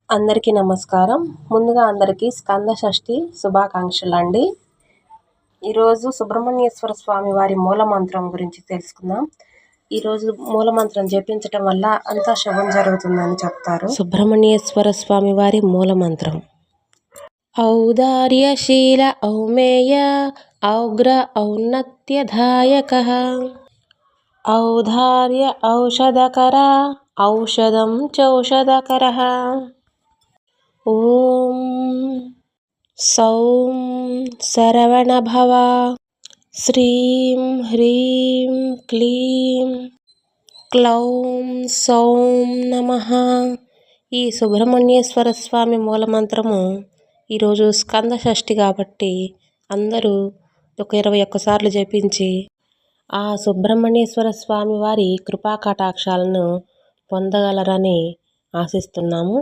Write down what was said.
అందరికీ నమస్కారం. ముందుగా అందరికీ స్కంద షష్ఠి శుభాకాంక్షలండి. ఈరోజు సుబ్రహ్మణ్యేశ్వర స్వామి వారి మూలమంత్రం గురించి తెలుసుకుందాం. ఈరోజు మూలమంత్రం జపించటం వల్ల అంతా శుభం జరుగుతుందని చెప్తారు. సుబ్రహ్మణ్యేశ్వర స్వామి వారి మూలమంత్రం: ఔదార్యశీల ఔమేయ ఔగ్ర ఔన్నత్యదాయకః ఔదార్య ఔషధకర ఔషధం చౌషధకరః. ఓం సౌం శరవణభవ. శ్రీం హ్రీం క్లీం క్లౌం సౌం నమః. ఈ సుబ్రహ్మణ్యేశ్వర స్వామి మూలమంత్రము ఈరోజు స్కంద షష్ఠి కాబట్టి అందరూ ఒక 21 సార్లు జపించి ఆ సుబ్రహ్మణ్యేశ్వర స్వామి వారి కృపా కటాక్షాలను పొందగలరని ఆశిస్తున్నాము.